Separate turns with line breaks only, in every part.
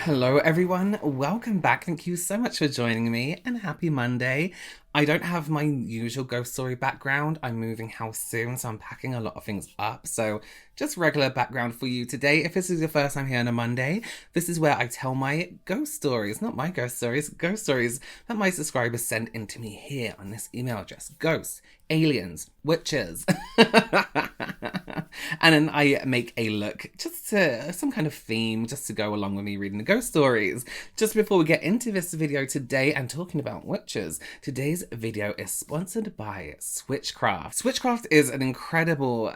Hello everyone, welcome back. Thank you so much for joining me and happy Monday. I don't have my usual ghost story background. I'm moving house soon, so I'm packing a lot of things up. So just regular background for you today. If this is your first time here on a Monday, this is where I tell my ghost stories, not my ghost stories that my subscribers send in to me here on this email address. Ghosts, aliens, witches. And then I make a look just to some kind of theme just to go along with me reading the ghost stories. Just before we get into this video today and talking about witches, today's video is sponsored by Switchcraft. Switchcraft is an incredible,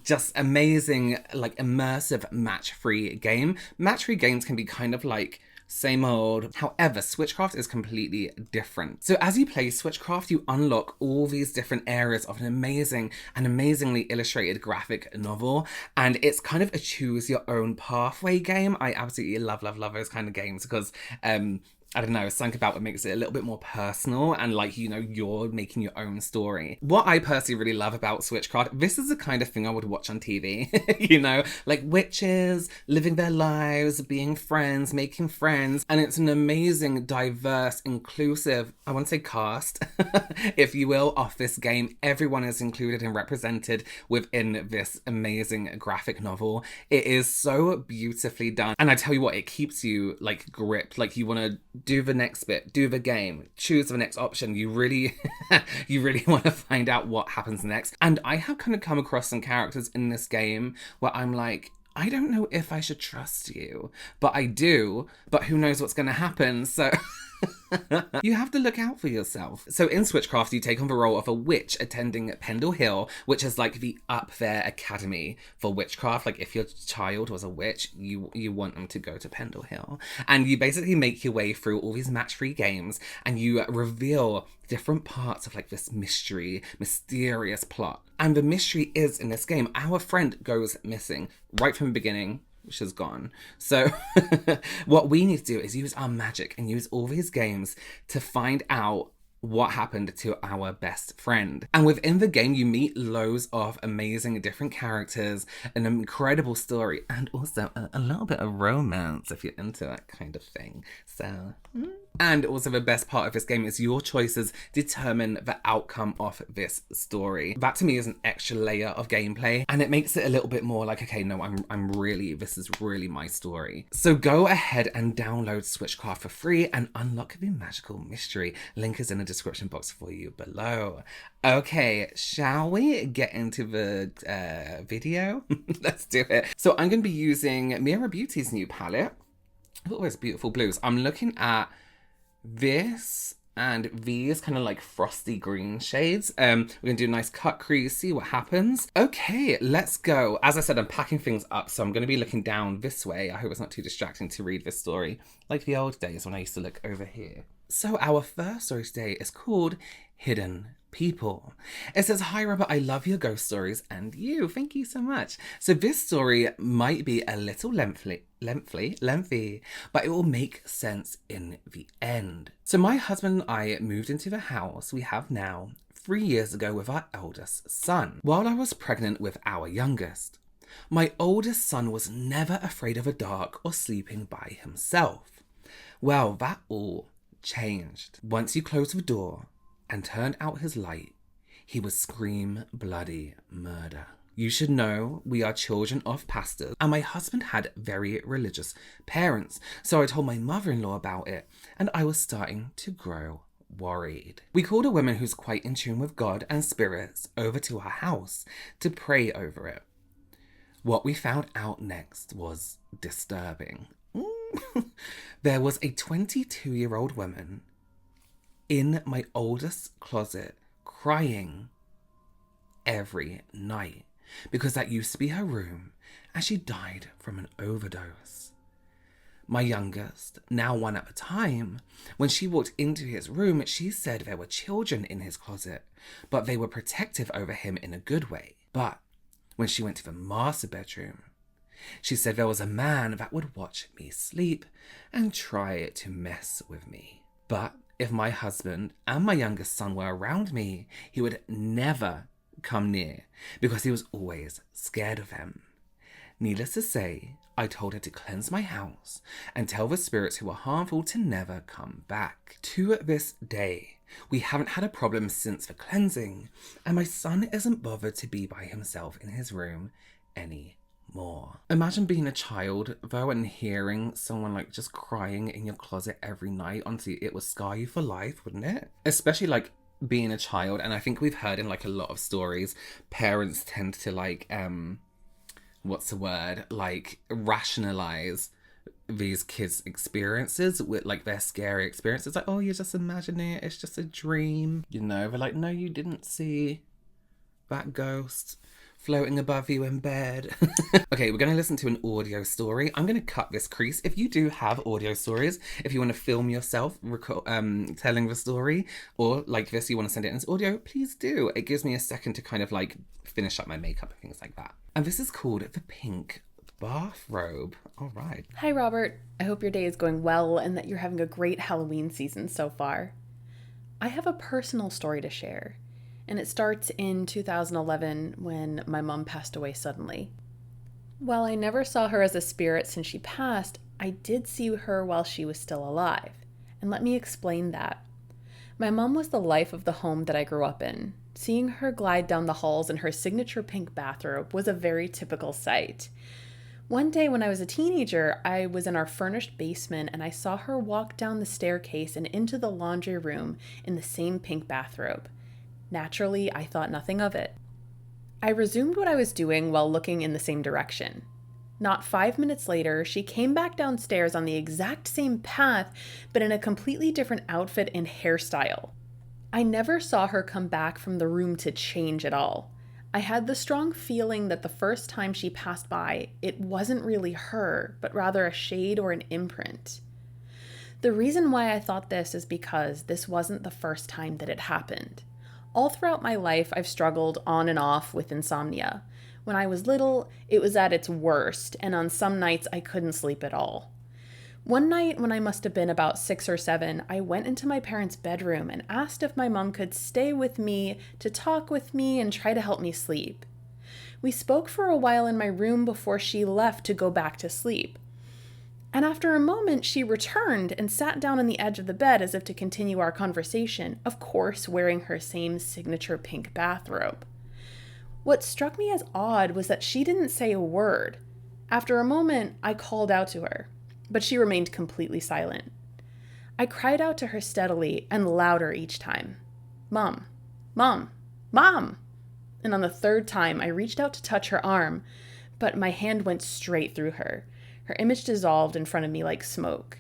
just amazing, like immersive match-free game. Match-free games can be kind of like same old. However, Switchcraft is completely different. So as you play Switchcraft, you unlock all these different areas of an amazingly illustrated graphic novel. And it's kind of a choose your own pathway game. I absolutely love those kind of games because, I don't know, something about it makes it a little bit more personal and like, you know, you're making your own story. What I personally really love about Switchcraft, this is the kind of thing I would watch on TV, you know, like witches, living their lives, being friends, making friends. And it's an amazing, diverse, inclusive, I want to say cast, if you will, of this game. Everyone is included and represented within this amazing graphic novel. It is so beautifully done. And I tell you what, it keeps you like gripped, like you want to do the next bit, do the game, choose the next option. You really, you really want to find out what happens next. And I have kind of come across some characters in this game where I'm like, I don't know if I should trust you, but I do, but who knows what's going to happen. So you have to look out for yourself. So in Switchcraft, you take on the role of a witch attending Pendle Hill, which is like the up there academy for witchcraft. Like if your child was a witch, you want them to go to Pendle Hill. And you basically make your way through all these match-free games and you reveal different parts of like this mysterious plot. And the mystery is in this game, our friend goes missing right from the beginning. She's gone. So what we need to do is use our magic and use all these games to find out what happened to our best friend. And within the game, you meet loads of amazing different characters, an incredible story, and also a little bit of romance if you're into that kind of thing. So... And also the best part of this game is your choices determine the outcome of this story. That to me is an extra layer of gameplay and it makes it a little bit more like, okay, no, this is really my story. So go ahead and download Switchcraft for free and unlock the magical mystery. Link is in the description box for you below. Okay, shall we get into the video? Let's do it. So I'm going to be using Mira Beauty's new palette. Oh, it's beautiful blues. I'm looking at this and these kind of like frosty green shades. We're gonna do a nice cut crease, see what happens. Okay, let's go. As I said, I'm packing things up, so I'm gonna be looking down this way. I hope it's not too distracting to read this story, like the old days when I used to look over here. So our first story today is called Hidden People. It says, "Hi Robert, I love your ghost stories and you. Thank you so much. So this story might be a little lengthy, but it will make sense in the end. So my husband and I moved into the house we have now 3 years ago with our eldest son, while I was pregnant with our youngest. My oldest son was never afraid of the dark or sleeping by himself. Well, that all changed. Once you closed the door and turned out his light, he would scream bloody murder. You should know we are children of pastors, and my husband had very religious parents, so I told my mother-in-law about it, and I was starting to grow worried. We called a woman who's quite in tune with God and spirits over to our house to pray over it. What we found out next was disturbing. There was a 22-year-old woman in my oldest closet crying every night because that used to be her room and she died from an overdose. My youngest, now 1 at a time, when she walked into his room, she said there were children in his closet, but they were protective over him in a good way. But when she went to the master bedroom, she said there was a man that would watch me sleep and try to mess with me. But if my husband and my youngest son were around me, he would never come near because he was always scared of them. Needless to say, I told her to cleanse my house and tell the spirits who were harmful to never come back. To this day, we haven't had a problem since the cleansing, and my son isn't bothered to be by himself in his room anymore. Imagine being a child, though, and hearing someone like just crying in your closet every night. Honestly, it would scar you for life, wouldn't it? Especially like being a child, and I think we've heard in like a lot of stories, parents tend to like, what's the word? Like rationalize these kids' experiences with like their scary experiences. Like, oh, you're just imagining it. It's just a dream. You know, they're like, no, you didn't see that ghost floating above you in bed. Okay, we're going to listen to an audio story. I'm going to cut this crease. If you do have audio stories, if you want to film yourself telling the story, or like this, you want to send it in as audio, please do. It gives me a second to kind of like finish up my makeup and things like that. And this is called The Pink Bathrobe. All right.
Hi, Robert. I hope your day is going well and that you're having a great Halloween season so far. I have a personal story to share, and it starts in 2011 when my mom passed away suddenly. While I never saw her as a spirit since she passed, I did see her while she was still alive. And let me explain that. My mom was the life of the home that I grew up in. Seeing her glide down the halls in her signature pink bathrobe was a very typical sight. One day when I was a teenager, I was in our furnished basement and I saw her walk down the staircase and into the laundry room in the same pink bathrobe. Naturally, I thought nothing of it. I resumed what I was doing while looking in the same direction. Not 5 minutes later, she came back downstairs on the exact same path, but in a completely different outfit and hairstyle. I never saw her come back from the room to change at all. I had the strong feeling that the first time she passed by, it wasn't really her, but rather a shade or an imprint. The reason why I thought this is because this wasn't the first time that it happened. All throughout my life, I've struggled on and off with insomnia. When I was little, it was at its worst, and on some nights I couldn't sleep at all. One night, when I must have been about 6 or 7, I went into my parents' bedroom and asked if my mom could stay with me to talk with me and try to help me sleep. We spoke for a while in my room before she left to go back to sleep. And after a moment, she returned and sat down on the edge of the bed as if to continue our conversation, of course wearing her same signature pink bathrobe. What struck me as odd was that she didn't say a word. After a moment, I called out to her, but she remained completely silent. I cried out to her steadily and louder each time. "Mom, Mom, Mom!" And on the third time, I reached out to touch her arm, but my hand went straight through her. Her image dissolved in front of me like smoke.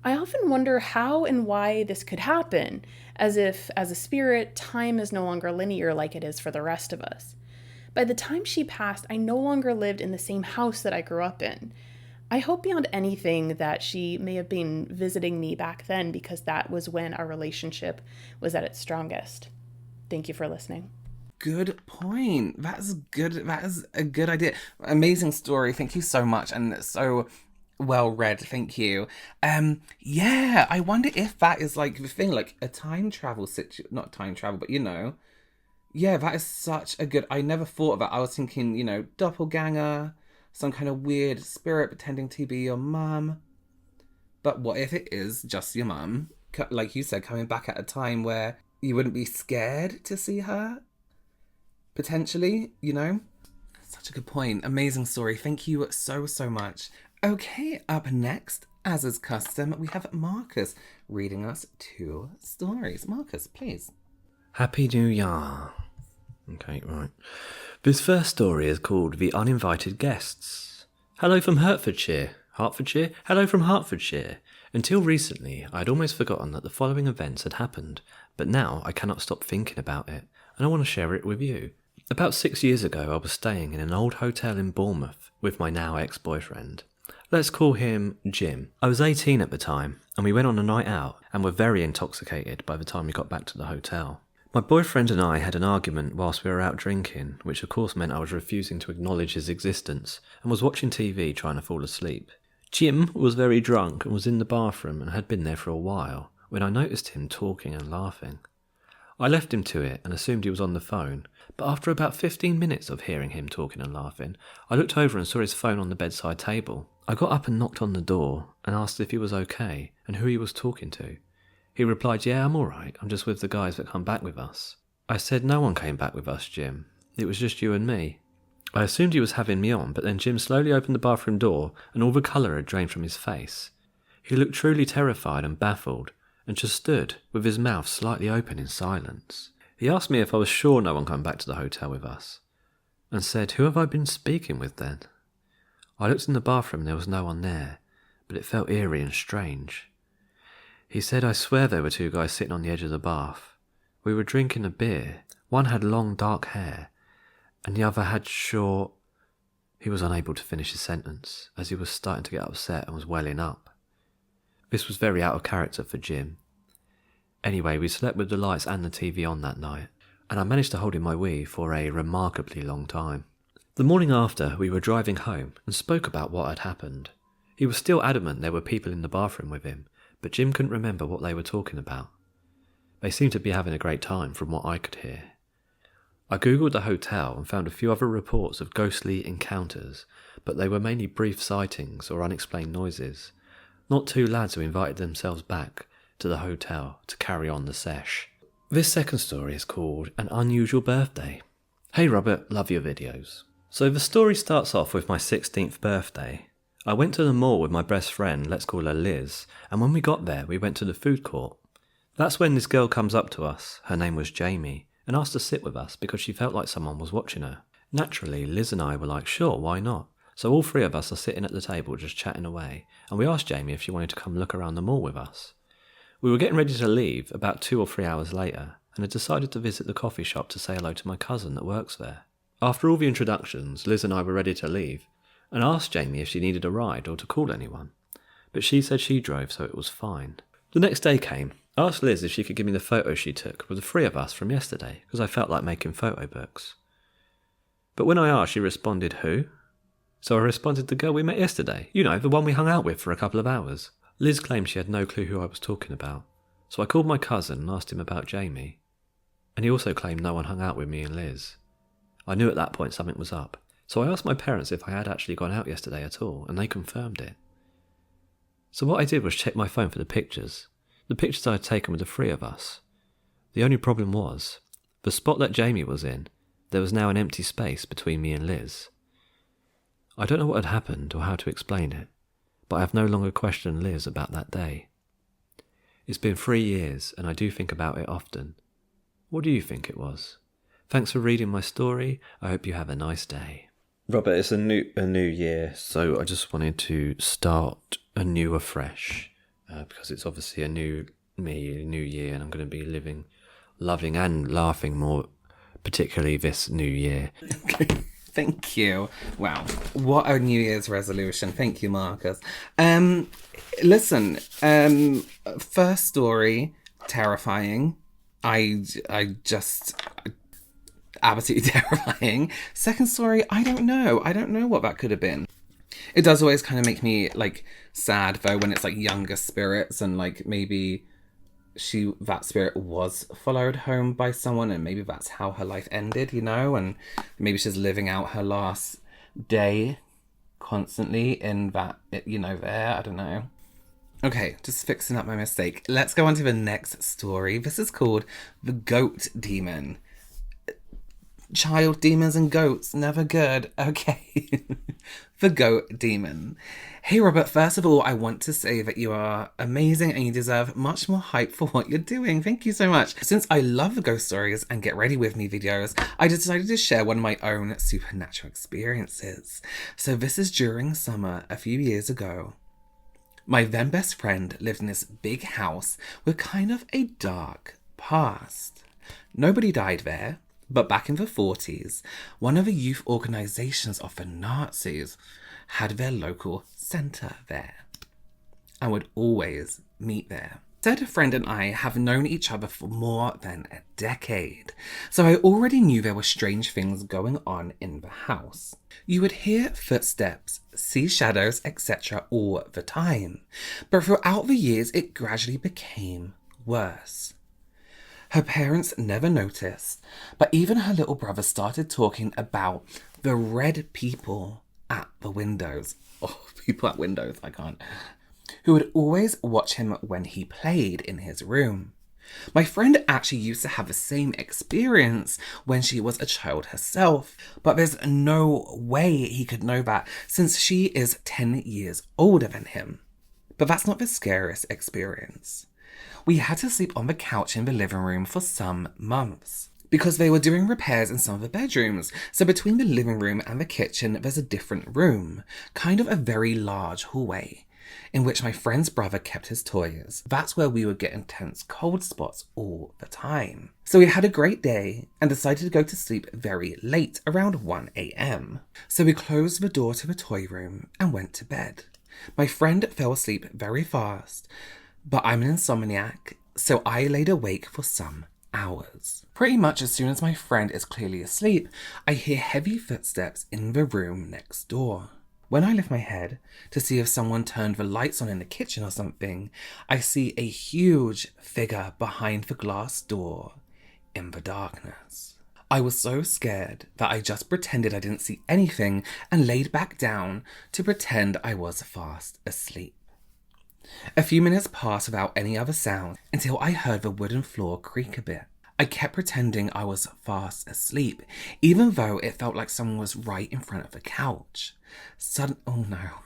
I often wonder how and why this could happen, as if, as a spirit, time is no longer linear like it is for the rest of us. By the time she passed, I no longer lived in the same house that I grew up in. I hope beyond anything that she may have been visiting me back then because that was when our relationship was at its strongest. Thank you for listening.
Good point. That's good. That is a good idea. Amazing story. Thank you so much. And so well read. Thank you. Yeah, I wonder if that is like the thing, like a time travel not time travel, but you know. Yeah, that is such a good, I never thought of that. I was thinking, you know, doppelganger, some kind of weird spirit pretending to be your mum. But what if it is just your mum? Like you said, coming back at a time where you wouldn't be scared to see her? Potentially, you know? Such a good point. Amazing story. Thank you so, so much. Okay, up next, as is custom, we have Marcus reading us 2 stories. Marcus, please.
Happy New Year. Okay, right. This first story is called The Uninvited Guests. Hello from Hertfordshire. Hertfordshire? Hello from Hertfordshire. Until recently, I had almost forgotten that the following events had happened, but now I cannot stop thinking about it, and I want to share it with you. About 6 years ago, I was staying in an old hotel in Bournemouth with my now ex-boyfriend. Let's call him Jim. I was 18 at the time, and we went on a night out and were very intoxicated by the time we got back to the hotel. My boyfriend and I had an argument whilst we were out drinking, which of course meant I was refusing to acknowledge his existence, and was watching TV trying to fall asleep. Jim was very drunk and was in the bathroom and had been there for a while, when I noticed him talking and laughing. I left him to it and assumed he was on the phone, but after about 15 minutes of hearing him talking and laughing, I looked over and saw his phone on the bedside table. I got up and knocked on the door and asked if he was okay and who he was talking to. He replied, "Yeah, I'm alright, I'm just with the guys that come back with us." I said, "No one came back with us, Jim. It was just you and me." I assumed he was having me on, but then Jim slowly opened the bathroom door and all the colour had drained from his face. He looked truly terrified and baffled, and just stood with his mouth slightly open in silence. He asked me if I was sure no one came back to the hotel with us, and said, "Who have I been speaking with then?" I looked in the bathroom and there was no one there, but it felt eerie and strange. He said, "I swear there were two guys sitting on the edge of the bath. We were drinking a beer. One had long dark hair, and the other had short..." He was unable to finish his sentence, as he was starting to get upset and was welling up. This was very out of character for Jim. Anyway, we slept with the lights and the TV on that night, and I managed to hold in my wee for a remarkably long time. The morning after, we were driving home and spoke about what had happened. He was still adamant there were people in the bathroom with him, but Jim couldn't remember what they were talking about. They seemed to be having a great time from what I could hear. I googled the hotel and found a few other reports of ghostly encounters, but they were mainly brief sightings or unexplained noises, not two lads who invited themselves back to the hotel to carry on the sesh. This second story is called An Unusual Birthday. Hey Robert, love your videos. So the story starts off with my 16th birthday. I went to the mall with my best friend, let's call her Liz, and when we got there we went to the food court. That's when this girl comes up to us, her name was Jamie, and asked to sit with us because she felt like someone was watching her. Naturally, Liz and I were like, sure, why not? So all three of us are sitting at the table just chatting away, and we asked Jamie if she wanted to come look around the mall with us. We were getting ready to leave about 2 or 3 hours later, and had decided to visit the coffee shop to say hello to my cousin that works there. After all the introductions, Liz and I were ready to leave, and asked Jamie if she needed a ride or to call anyone, but she said she drove so it was fine. The next day came. I asked Liz if she could give me the photos she took with the three of us from yesterday, because I felt like making photo books. But when I asked, she responded, "Who?" So I responded, "The girl we met yesterday. You know, the one we hung out with for a couple of hours." Liz claimed she had no clue who I was talking about, so I called my cousin and asked him about Jamie. And he also claimed no one hung out with me and Liz. I knew at that point something was up, so I asked my parents if I had actually gone out yesterday at all, and they confirmed it. So what I did was check my phone for the pictures I had taken with the three of us. The only problem was, the spot that Jamie was in, there was now an empty space between me and Liz. I don't know what had happened or how to explain it, but I have no longer questioned Liz about that day. It's been 3 years and I do think about it often. What do you think it was? Thanks for reading my story. I hope you have a nice day. Robert, it's a new year, so I just wanted to start anew afresh, because it's obviously a new year, and I'm going to be living, loving and laughing more, particularly this new year.
Thank you. Wow, what a New Year's resolution. Thank you, Marcus. Listen, first story, terrifying. Absolutely terrifying. Second story, I don't know what that could have been. It does always kind of make me like sad though when it's like younger spirits and like maybe that spirit was followed home by someone and maybe that's how her life ended, you know, and maybe she's living out her last day constantly in that, you know, there, I don't know. Okay, just fixing up my mistake. Let's go on to the next story. This is called The Goat Demon. Child demons and goats, never good. Okay. The Goat Demon. Hey Robert, first of all, I want to say that you are amazing and you deserve much more hype for what you're doing. Thank you so much. Since I love the ghost stories and get ready with me videos, I decided to share one of my own supernatural experiences. So this is during summer a few years ago. My then best friend lived in this big house with kind of a dark past. Nobody died there. But back in the 40s, one of the youth organisations of the Nazis had their local centre there and would always meet there. Said friend and I have known each other for more than a decade, so I already knew there were strange things going on in the house. You would hear footsteps, see shadows, etc. all the time, but throughout the years it gradually became worse. Her parents never noticed, but even her little brother started talking about the red people at the windows. Oh, people at windows, I can't. Who would always watch him when he played in his room. My friend actually used to have the same experience when she was a child herself, but there's no way he could know that since she is 10 years older than him. But that's not the scariest experience. We had to sleep on the couch in the living room for some months because they were doing repairs in some of the bedrooms. So between the living room and the kitchen, there's a different room, kind of a very large hallway, in which my friend's brother kept his toys. That's where we would get intense cold spots all the time. So we had a great day and decided to go to sleep very late, around 1 a.m. So we closed the door to the toy room and went to bed. My friend fell asleep very fast, but I'm an insomniac, so I laid awake for some hours. Pretty much as soon as my friend is clearly asleep, I hear heavy footsteps in the room next door. When I lift my head to see if someone turned the lights on in the kitchen or something, I see a huge figure behind the glass door in the darkness. I was so scared that I just pretended I didn't see anything and laid back down to pretend I was fast asleep. A few minutes passed without any other sound until I heard the wooden floor creak a bit. I kept pretending I was fast asleep, even though it felt like someone was right in front of the couch. Oh no.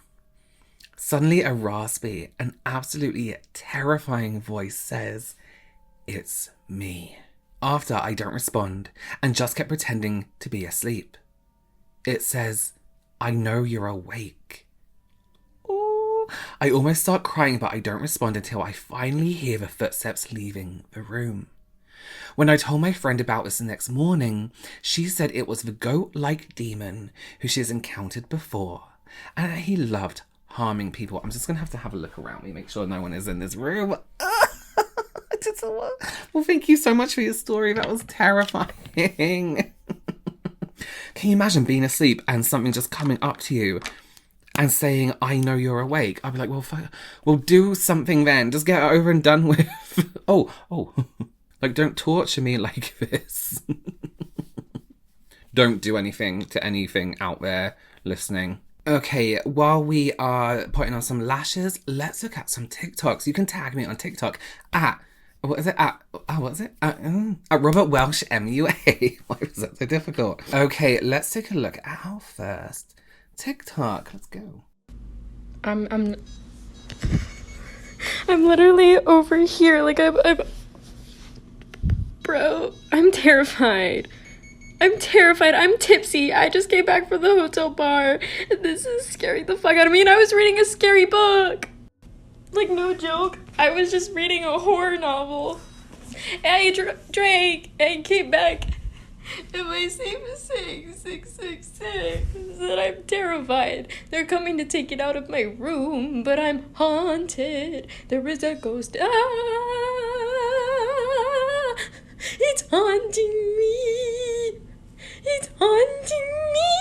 Suddenly a raspy and absolutely terrifying voice says, "It's me." After I don't respond and just kept pretending to be asleep. It says, "I know you're awake." Ooh. I almost start crying, but I don't respond until I finally hear the footsteps leaving the room. When I told my friend about this the next morning, she said it was the goat-like demon who she has encountered before, and that he loved harming people. I'm just going to have a look around me, make sure no one is in this room. Well, thank you so much for your story. That was terrifying. Can you imagine being asleep and something just coming up to you and saying, "I know you're awake"? I'd be like, well, do something then. Just get it over and done with. Oh. Like, don't torture me like this. Don't do anything to anything out there listening. Okay, while we are putting on some lashes, let's look at some TikToks. You can tag me on TikTok at Robert Welsh MUA. Why was that so difficult? Okay, let's take a look at our first TikTok. Let's go.
I'm literally over here. Like Bro, I'm terrified. I'm tipsy. I just came back from the hotel bar. This is scaring the fuck out of me. And I was reading a scary book. Like, no joke. I was just reading a horror novel. And I drank and came back. And my safe is saying 666. And I'm terrified. They're coming to take it out of my room, but I'm haunted. There is a ghost. It's haunting me. It's haunting me.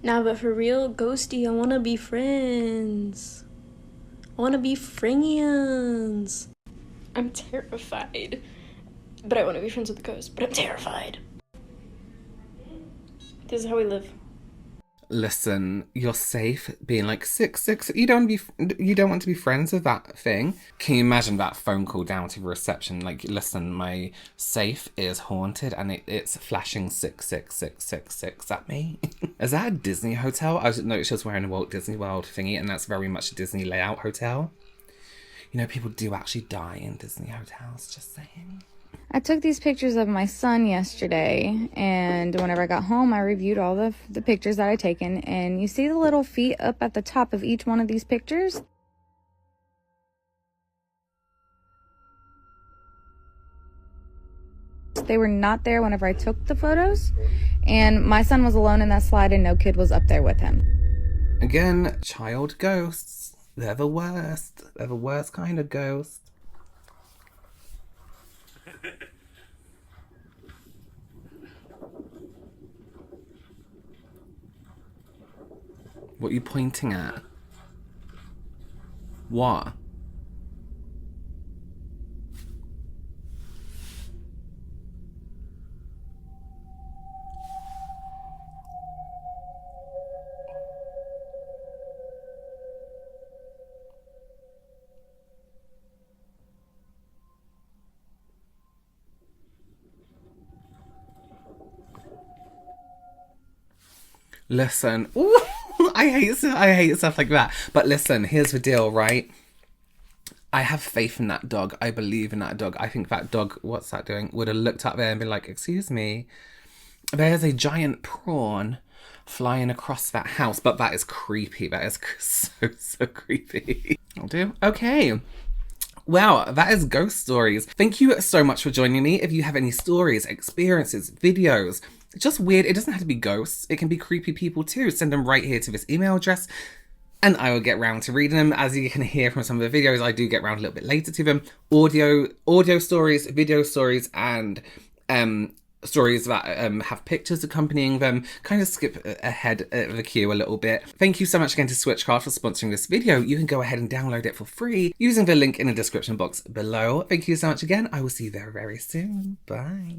Nah, but for real, Ghosty, I wanna be friends. I wanna be friends. I'm terrified. But I wanna be friends with the ghost, but I'm terrified. This is how we live.
Listen, you're safe being like 666. You don't want to be friends with that thing. Can you imagine that phone call down to reception? Like, listen, my safe is haunted and it's flashing 66666 at me. Is that a Disney hotel? I didn't know she was wearing a Walt Disney World thingy, and that's very much a Disney layout hotel. You know, people do actually die in Disney hotels, just saying.
I took these pictures of my son yesterday, and whenever I got home, I reviewed all the pictures that I'd taken, and you see the little feet up at the top of each one of these pictures? They were not there whenever I took the photos, and my son was alone in that slide, and no kid was up there with him.
Again, child ghosts. They're the worst. They're the worst kind of ghost. What are you pointing at? What? Listen, ooh, I hate stuff like that. But listen, here's the deal, right? I have faith in that dog. I believe in that dog. I think that dog, what's that doing, would have looked up there and been like, excuse me, there's a giant prawn flying across that house. But that is creepy. That is so creepy. I'll do. Okay. Wow, that is ghost stories. Thank you so much for joining me. If you have any stories, experiences, videos, just weird, it doesn't have to be ghosts. It can be creepy people too. Send them right here to this email address and I will get round to reading them. As you can hear from some of the videos, I do get round a little bit later to them. Audio stories, video stories, and stories that have pictures accompanying them. Kind of skip ahead of the queue a little bit. Thank you so much again to Switchcraft for sponsoring this video. You can go ahead and download it for free using the link in the description box below. Thank you so much again. I will see you very, very soon. Bye.